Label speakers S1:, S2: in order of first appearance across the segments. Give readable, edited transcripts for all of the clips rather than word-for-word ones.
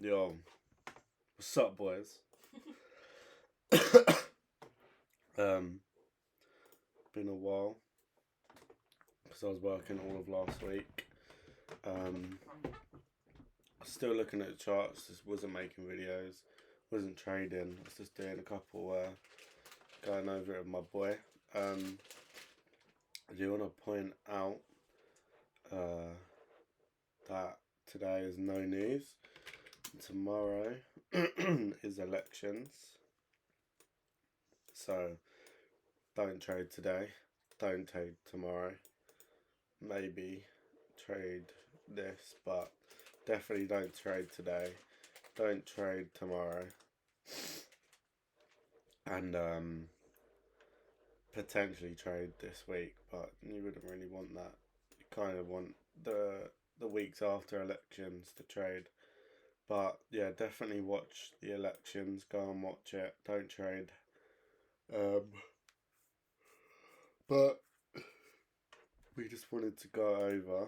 S1: Yo, what's up, boys? um, been a while because I was working all of last week. Um, still looking at the charts. Just wasn't making videos, wasn't trading. I was just doing a couple, going over it with my boy. I do want to point out that today is no news. Tomorrow is elections, so don't trade today. Don't trade tomorrow. Maybe trade this, but definitely don't trade today. Don't trade tomorrow. And potentially trade this week, but you wouldn't really want that. You kind of want the weeks after elections to trade. But yeah, definitely watch the elections. Go and watch it. Don't trade. Um, but we just wanted to go over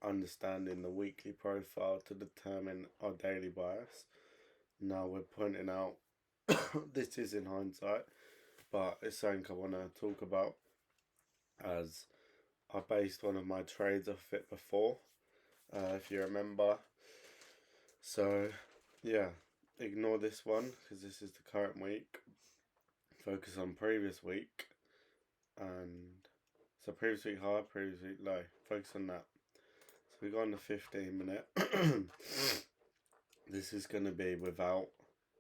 S1: understanding the weekly profile to determine our daily bias. Now we're pointing out this is in hindsight, but it's something I want to talk about as I based one of my trades off it before, if you remember. So, yeah, ignore this one because this is the current week. Focus on previous week, and so previous week high, previous week low. Focus on that. So we go on the 15-minute. This is going to be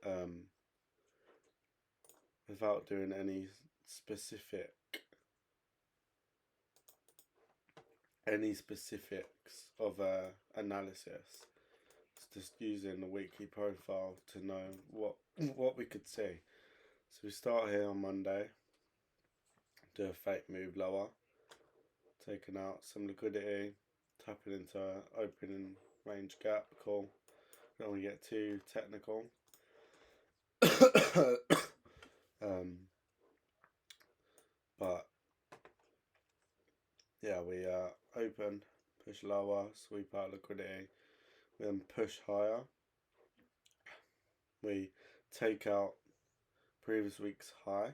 S1: um, without doing any specifics of analysis. It's just using the weekly profile to know what we could see. So we start here on Monday. Do a fake move lower, taking out some liquidity, tapping into opening range gap. Cool. Don't want to get too technical. But yeah, we open, push lower, sweep out liquidity, then push higher. We take out previous week's high,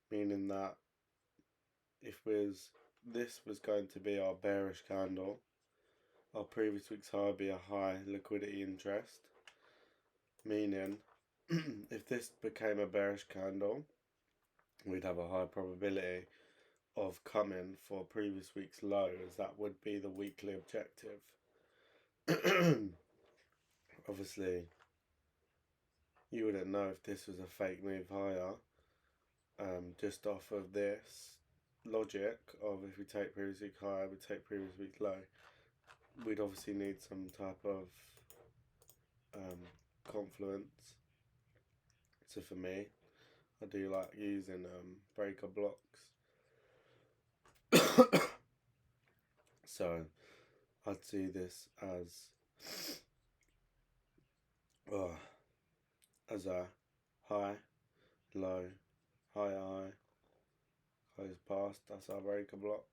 S1: meaning that if this was going to be our bearish candle, our previous week's high would be a high liquidity interest, meaning if this became a bearish candle, we'd have a high probability of coming for previous week's low, as that would be the weekly objective. Obviously, you wouldn't know if this was a fake move higher, just off of this logic of if we take previous week high, we take previous week low. We'd obviously need some type of confluence. So for me, I do like using breaker blocks. So I'd see this as a high, low, high, close past. That's our breaker block.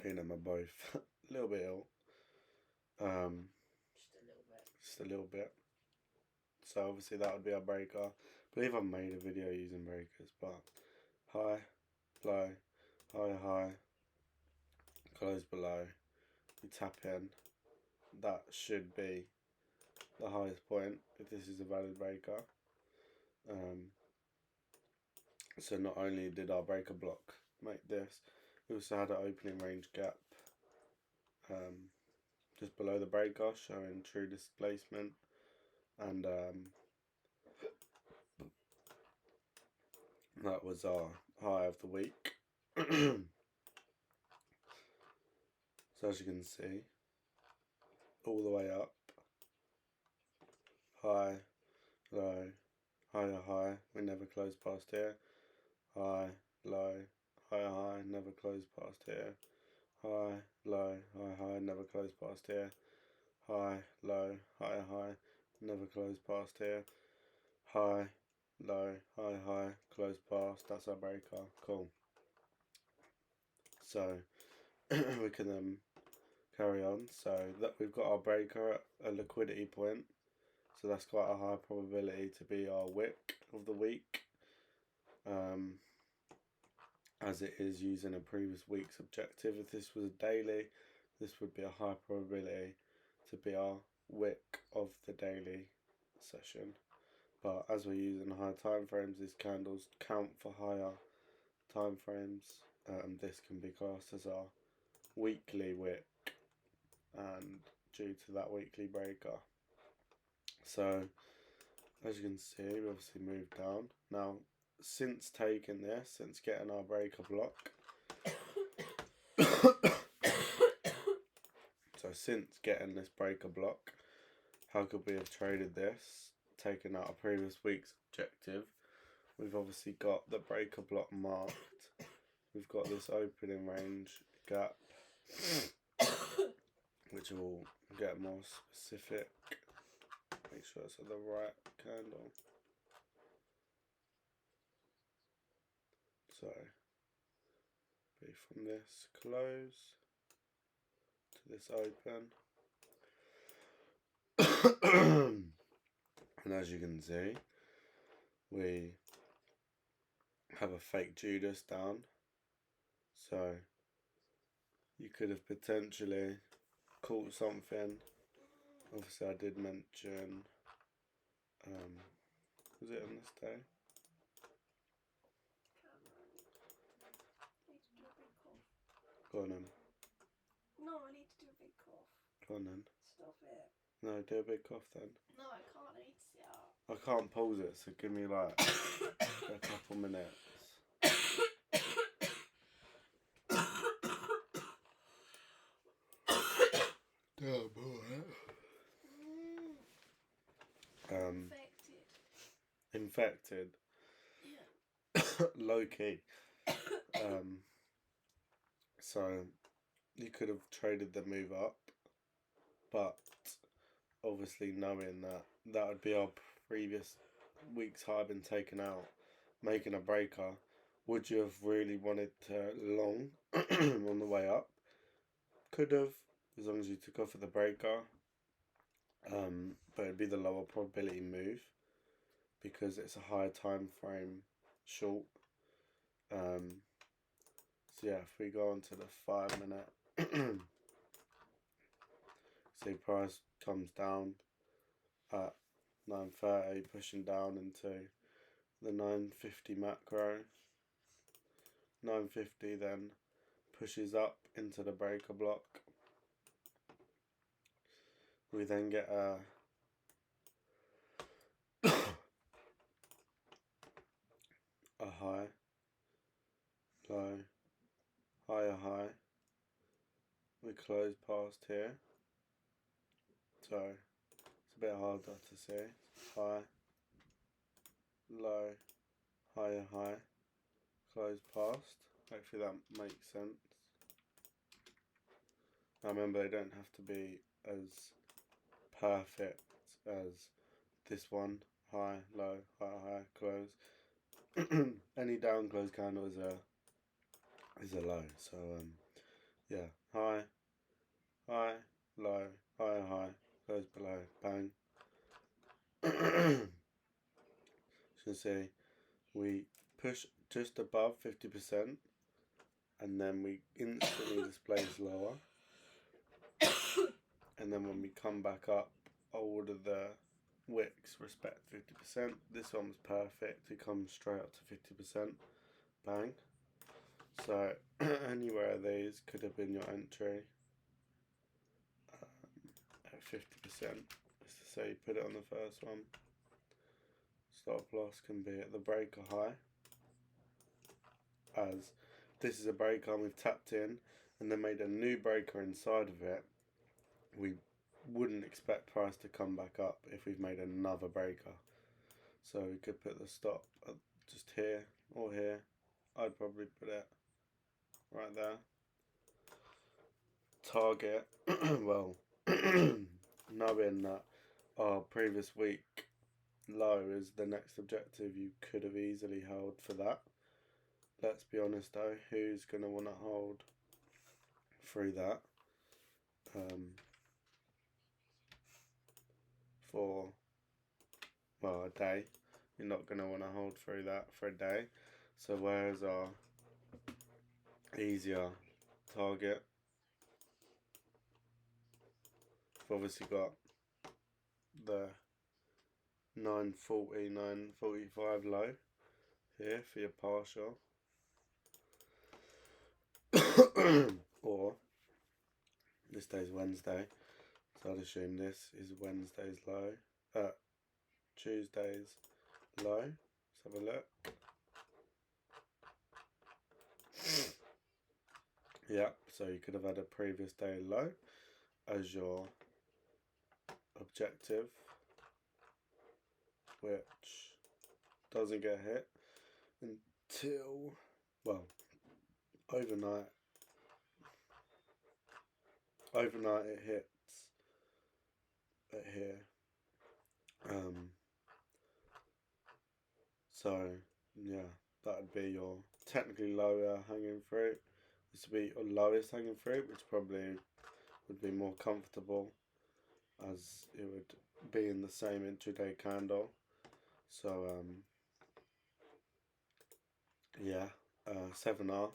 S1: You know, my both a little bit ill. Just a little bit. So obviously that would be our breaker. I believe I've made a video using breakers, but high, low, high, close below. You tap in. That should be the highest point if this is a valid breaker. So not only did our breaker block make this, we also had an opening range gap just below the breaker, showing true displacement, and that was our high of the week. So as you can see, all the way up, high, low, high, we never close past here, high, low, high, never close past here, high, low, high, never close past here, high, low, high, never close past here, high, low, high, close past. That's our breaker. Cool. So we can carry on. So that we've got our breaker at a liquidity point. So that's quite a high probability to be our wick of the week. As it is using a previous week's objective. If this was a daily, this would be a high probability to be our wick of the daily session. But as we're using higher time frames, these candles count for higher time frames. This can be classed as our weekly wick, and due to that weekly breaker. So as you can see, we obviously moved down. Now, since taking this, since getting our breaker block, so since getting this breaker block, how could we have traded this, taken out a previous week's objective? We've obviously got the breaker block marked. We've got this opening range gap, which will get more specific. Make sure it's at the right candle. So, be from this close to this open. And as you can see, we have a fake Judas down. So, you could have potentially caught something. Obviously, I did mention, was it on this day? Go on then.
S2: No, I need to do a big cough.
S1: Go on then.
S2: Stop it.
S1: No, do a big cough then.
S2: No, I can't. I need to sit up.
S1: I can't pause it, so give me like a couple minutes. Infected.
S2: Yeah.
S1: Low key. So you could have traded the move up, but obviously knowing that that would be our previous week's high been taken out, making a breaker, would you have really wanted to long on the way up? Could have, as long as you took off at the breaker. But it'd be the lower probability move because it's a higher time frame short. So yeah, if we go on to the 5 minute, see price comes down at 9:30, pushing down into the 950 macro. 950 then pushes up into the breaker block. We then get a high, low, higher high. We close past here, so it's a bit harder to see. High, low, higher high, close past. Hopefully that makes sense. Now remember, they don't have to be as perfect as this one. High, low, high, close. Any down close candle is a low. So yeah, high, low, high, close below, bang. So see, we push just above 50%, and then we instantly displace lower. And then when we come back up, all of the wicks respect 50%. This one's perfect. It comes straight up to 50%. Bang. So anywhere of these could have been your entry at 50%. Just to say, put it on the first one. Stop loss can be at the breaker high, as this is a breaker and we've tapped in and then made a new breaker inside of it. We wouldn't expect price to come back up if we've made another breaker. So we could put the stop just here or here. I'd probably put it right there. Target, well, knowing that our previous week low is the next objective, you could have easily held for that. Let's be honest though, who's going to want to hold through that for, well, a day. You're not going to want to hold through that for a day. So where's our easier target? We've obviously got the 940, 945 low here for your partial. Or this day's Wednesday, so I'd assume this is Wednesday's low. Tuesday's low. Let's have a look. Yeah, so you could have had a previous day low as your objective, which doesn't get hit until, well, overnight. Overnight it hits at here. So yeah, that would be your technically lower hanging fruit. This would be your lowest hanging fruit, which probably would be more comfortable as it would be in the same intraday candle. So yeah, 7R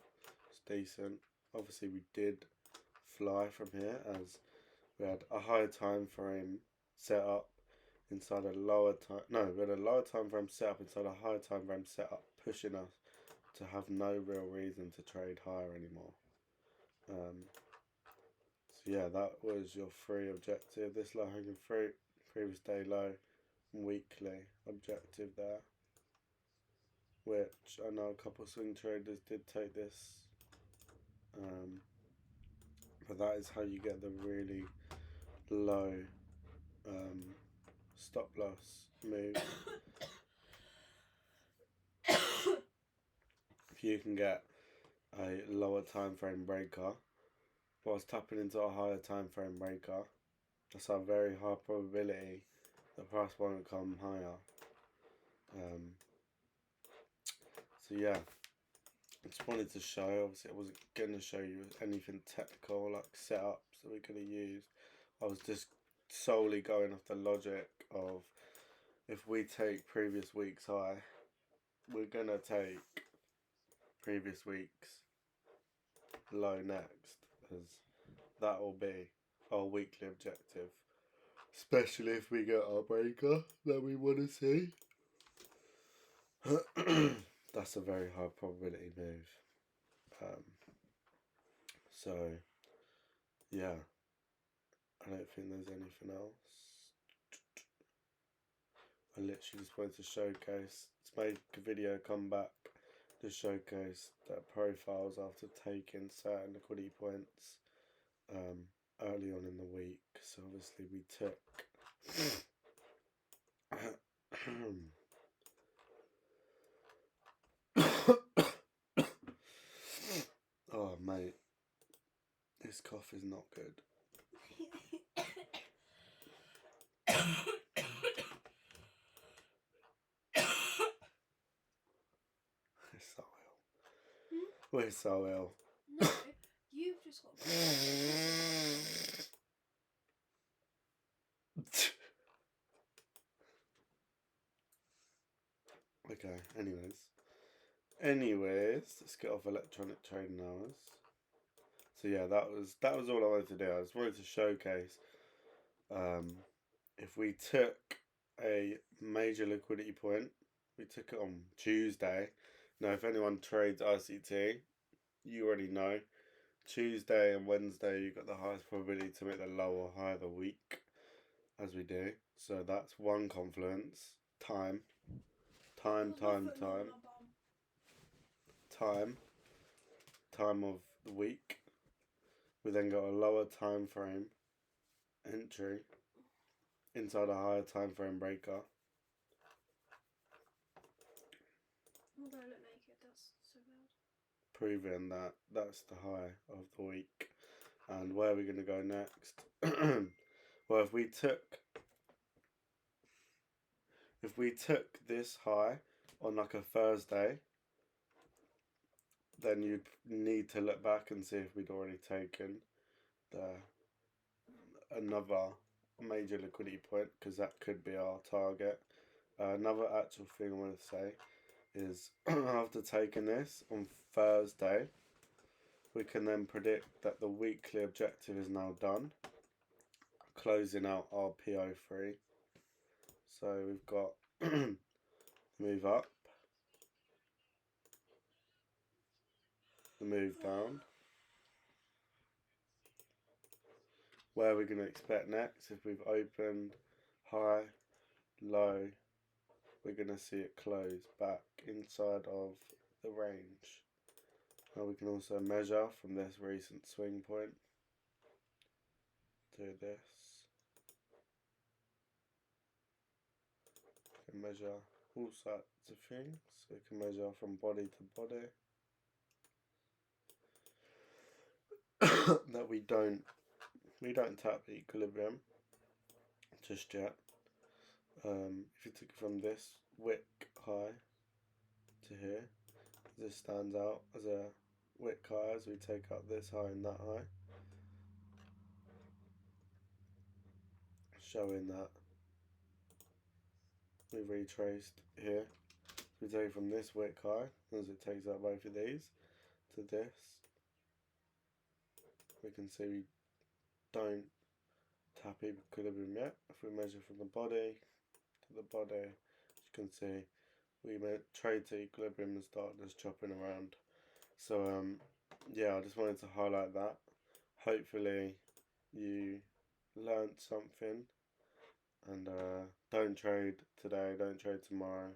S1: is decent. Obviously we did fly from here as we had a higher time frame set up inside a lower time. No, we had a lower time frame set up inside a higher time frame set up, pushing us to have no real reason to trade higher anymore. So yeah, that was your free objective. This low hanging fruit, previous day low, weekly objective there. Which I know a couple of swing traders did take this. But that is how you get the really low stop loss move. If you can get a lower time frame breaker whilst tapping into a higher time frame breaker, that's a very high probability the price won't come higher. So yeah, I just wanted to show, obviously I wasn't going to show you anything technical like setups that we could have used. I was just solely going off the logic of, if we take previous week's high, we're going to take previous week's low next, as that will be our weekly objective, especially if we get our breaker that we want to see. That's a very high probability move. So yeah, I don't think there's anything else. I literally just wanted to showcase, to make a video come back to showcase that profiles after taking certain liquidity points early on in the week. So obviously we took oh mate, this cough is not good. We're so ill.
S2: No, you've just got.
S1: Okay, anyways, let's get off electronic trading hours. So yeah, that was all I wanted to do. I just wanted to showcase if we took a major liquidity point, we took it on Tuesday. Now, if anyone trades ICT, you already know. Tuesday and Wednesday, you got the highest probability to make the low or high of the week, as we do. So that's one confluence. Time of the week. We then got a lower time frame entry inside a higher time frame breaker.
S2: Oh, don't look naked, that's so bad.
S1: Proving that that's the high of the week. And where are we going to go next? Well, if we took this high on like a Thursday, then you'd need to look back and see if we'd already taken another major liquidity point, because that could be our target. Another actual thing I want to say is after taking this on Thursday, we can then predict that the weekly objective is now done, closing out our PO3. So we've got move up, the move down. Where we're going to expect next, if we've opened high, low, we're going to see it close back inside of the range. Now we can also measure from this recent swing point to this. We can measure all sorts of things. We can measure from body to body. That we don't tap the equilibrium just yet. If you took it from this wick high to here, this stands out as a wick high as we take out this high and that high, showing that we've retraced here. We take it from this wick high as it takes out both of these to this. We can see we don't tap equilibrium yet. If we measure from the body to the body, as you can see, we trade to equilibrium and start just chopping around. So yeah, I just wanted to highlight that. Hopefully you learnt something, and don't trade today, don't trade tomorrow.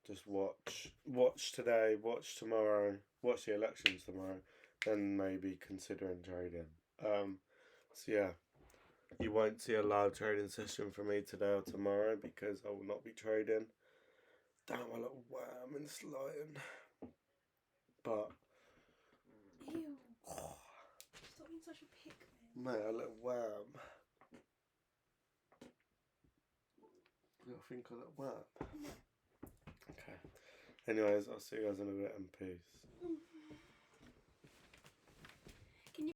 S1: Just watch today, watch tomorrow, watch the elections tomorrow, then maybe considering trading. So yeah, you won't see a live trading session from me today or tomorrow because I will not be trading. Damn, my little worm in sliding. But
S2: Ew. Stop being such a pig,
S1: mate, a little worm. You gotta think of that worm. Okay. Anyways, I'll see you guys in a bit, and peace.